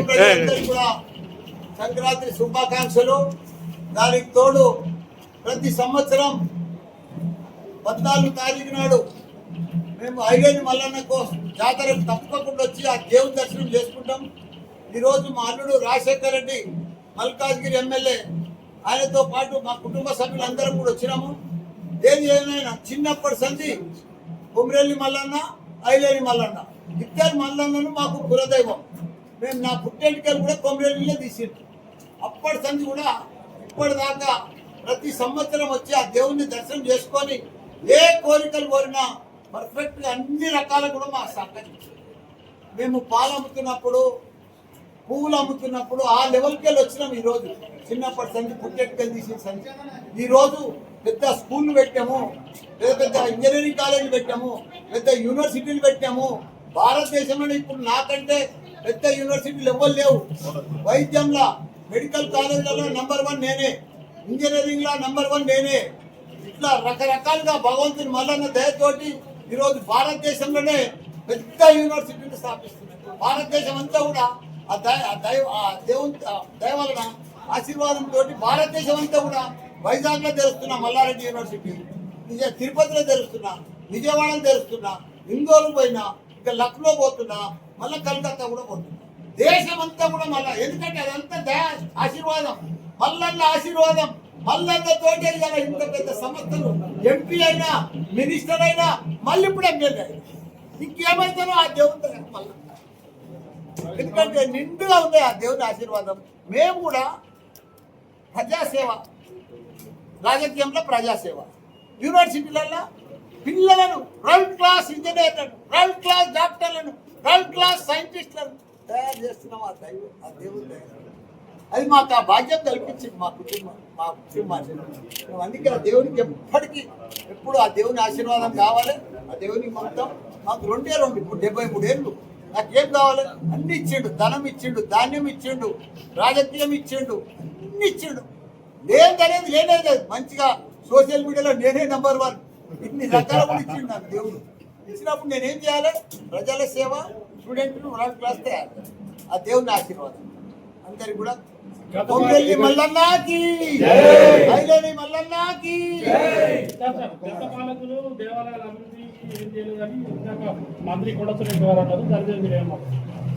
కూడా సంక్రాంతి శుభాకాంక్షలు. దానికి తోడు ప్రతి సంవత్సరం 14 తారీఖు నాడు మేము ఐలేని మల్లన్న కోసం జాతరకు తప్పకుండా వచ్చి ఆ దేవుని దర్శనం చేసుకుంటాం. ఈరోజు మా అల్లుడు రాజశేఖర్ రెడ్డి మల్కాజ్గిరి ఎమ్మెల్యే, ఆయనతో పాటు మా కుటుంబ సభ్యులందరం కూడా వచ్చినాము. ఏది ఏమైనా చిన్నప్పటి సంధి కొమ్రెల్లి మల్లన్న, ఐలేని మల్లన్న ఇద్దరు మల్లన్నను మాకు కులదైవం. మేము నా పుట్టెంటికలు కూడా కొమ్రెల్లిలో తీసిండు. అప్పటి సంధి కూడా ఇప్పటిదాకా ప్రతి సంవత్సరం వచ్చి ఆ దేవుణ్ణి దర్శనం చేసుకొని ఏ కోరికలు కోరినా పర్ఫెక్ట్గా అన్ని రకాలు కూడా మా సహకరించారు. మేము పాలు అమ్ముతున్నప్పుడు, పువ్వులు అమ్ముతున్నప్పుడు ఆ లెవెల్కి వెళ్ళి వచ్చినాం. ఈరోజు చిన్నప్పటి సంధి పుట్టెంటికలు తీసిన సంధి ఈరోజు పెద్ద స్కూళ్ళు పెట్టాము, పెద్ద పెద్ద ఇంజనీరింగ్ కాలేజీలు పెట్టాము, పెద్ద యూనివర్సిటీలు పెట్టాము. భారతదేశంలో ఇప్పుడు నాకంటే పెద్ద యూనివర్సిటీలు ఎవ్వరు లేవు. వైద్యంలో మెడికల్ కాలేజీలలో నంబర్ 1 నేనే, ఇంజనీరింగ్లో నంబర్ 1 నేనే. ఇట్లా రకరకాలుగా భగవంతుని మల్లన్న దయతోటి ఈరోజు భారతదేశంలోనే పెద్ద యూనివర్సిటీలు స్థాపిస్తున్నాయి. భారతదేశం అంతా కూడా ఆ దేవుని దయ వలన ఆశీర్వాదంతో భారతదేశం అంతా కూడా వైజాగ్లో తెలుస్తున్నా, మల్లారెడ్డి యూనివర్సిటీ, తిరుపతిలో తెలుస్తున్నా, విజయవాడలో తెలుస్తున్నా, ఇందోరు పోయినా, ఇంకా లక్నో పోతున్నా, మళ్ళీ కలకత్తా కూడా పోతున్నా. దేశం అంతా కూడా మళ్ళా, ఎందుకంటే అదంతా దయ ఆశీర్వాదం, మల్లన్న ఆశీర్వాదం. మల్లన్న తోటే కదా ఇంత పెద్ద సంస్థలు, ఎంపీ అయినా, మినిస్టర్ అయినా, మళ్ళీ ఇప్పుడు ఎమ్మెల్యే అయినా. ఇంకేమైతానో ఆ దేవుని మళ్ళీ, ఎందుకంటే నిండుగా ఉంది ఆ దేవుని ఆశీర్వాదం. మేము కూడా ప్రజాసేవ, రాజకీయంలో ప్రజాసేవ, యూనివర్సిటీలలో పిల్లలను వరల్డ్ క్లాస్ ఇంజనీర్లను, వరల్డ్ క్లాస్ డాక్టర్లను, వరల్డ్ క్లాస్ సైంటిస్టులను తయారు చేస్తున్నాం. ఆ దేవుని అది మాకు ఆ బాధ్యత కల్పించింది మా కుటుంబాన్ని. మేము అందుకే ఆ దేవునికి ఎప్పుడు ఆ దేవుని ఆశీర్వాదం కావాలి. ఆ దేవునికి మొత్తం మాకు 2 ఇప్పుడు 73 ఏళ్ళు. నాకేం కావాలి? అన్ని ఇచ్చిండు. ధనం ఇచ్చిండు, ధాన్యం ఇచ్చిండు, రాజకీయం ఇచ్చిండు, అన్ని ఇచ్చిండు. లేదనేది లేనేది. మంచిగా సోషల్ మీడియాలో నేనే నంబర్ 1, ఇన్ని రకాల కూడా ఇచ్చిండు నాకు దేవుడు. ఇచ్చినప్పుడు నేనేం చేయాలి? ప్రజల సేవ, స్టూడెంట్ను వరల్డ్ క్లాస్ తయారు. ఆ దేవుని ఆశీర్వాదం అందరికి కూడా. కొమ్రెల్లి మల్లన్నకి, ఐలేని మల్లన్నకి.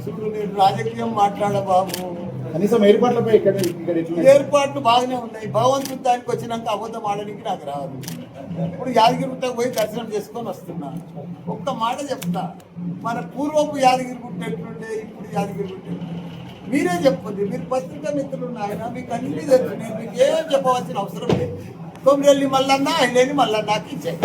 ఇప్పుడు రాజకీయం మాట్లాడ బాబు, కనీసం ఏర్పాట్లపై ఏర్పాట్లు బాగానే ఉన్నాయి. భగవంతుడు దానికి వచ్చినాక అబద్ధం ఆడడానికి నాకు రాదు. ఇప్పుడు యాదగిరిగుట్టకు పోయి దర్శనం చేసుకొని వస్తున్నా. ఒక్క మాట చెప్తా, మన పూర్వపు యాదగిరిగుట్ట ఎట్లుండే, ఇప్పుడు యాదగిరిగుట్ట మీరే చెప్పండి. మీరు పత్రికా మిత్రులు ఆయన, మీకు అన్ని తెలుసు. నేను మీకు ఏం చెప్పవలసిన అవసరం లేదు. కొమ్రెల్లి మల్లన్న, ఐలేని మల్లన్నకి ఇచ్చాయి.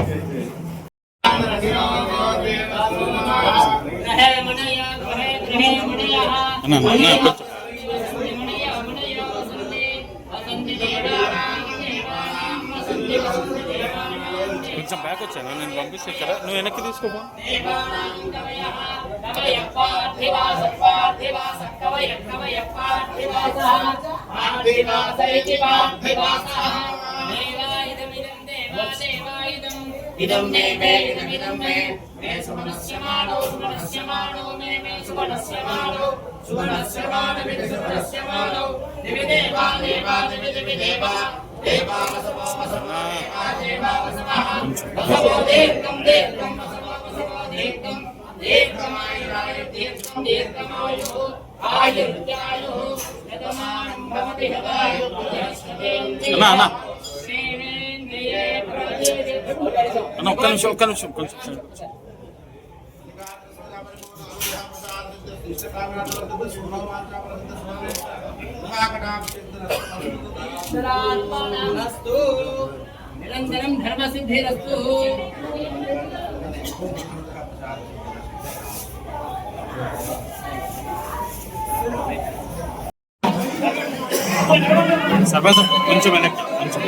కొంచెం బ్యాక్ వచ్చాను, నేను పంపిస్తే ఇక్కడ నువ్వు వెనక్కి తీసుకోపో. ఇదం మే మే ఇదం మే మే సుమనస్యమానో సుమనస్యమానో మే మే సుమనస్యమానో సుమనస్యమానో మే సుమనస్యమానో దివిదేవా దేవా దివిదేవా దేవా వసవో వసవో దేవా వసవః వసవో దేకం దేకం వసవో వసవో దేకం దేకమాయురాయు దేకం దేకమాయు ఆయుర్యాయు యతమానం భవతి హవాయు పునః అన్న ఒక్క నిమిషం కొంచెం నిరంతరం ధర్మసిద్ధిరస్తు. సర్పంచ్ కొంచెం వెనక్కి, కొంచెం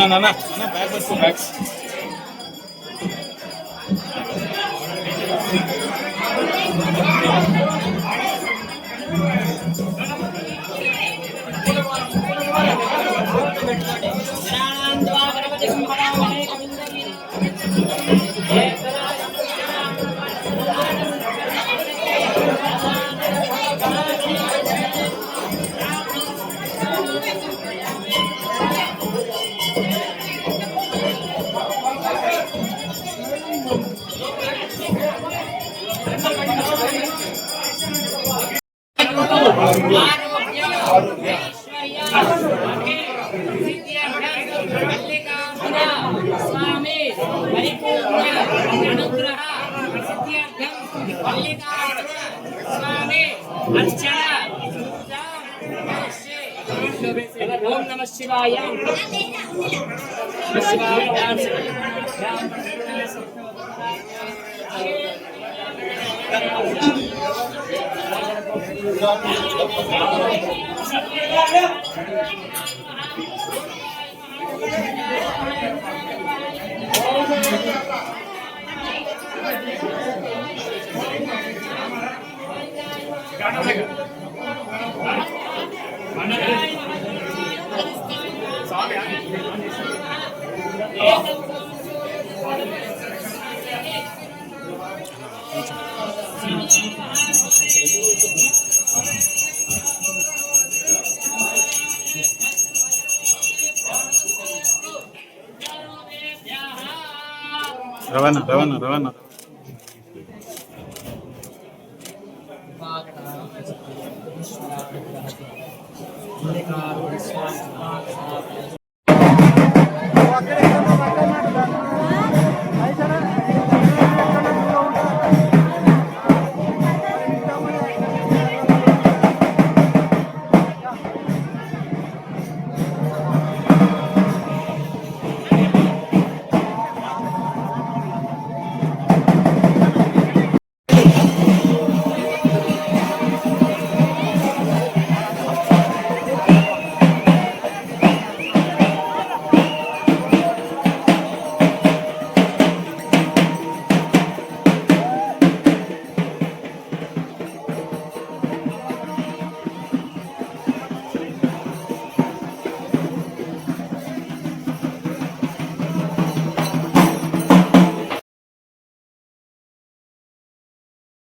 అన్న బ్యాగ్ వస్తు బ్యాగ్స్. స్వామి పరిపూర్ణ అనుగ్రహ సిద్ధ్యర్థం మల్లికార్జున స్వామి అర్చన ఓం నమః శివాయ రవాణా రవాణా రవాణా మల్లికార్జున స్వామి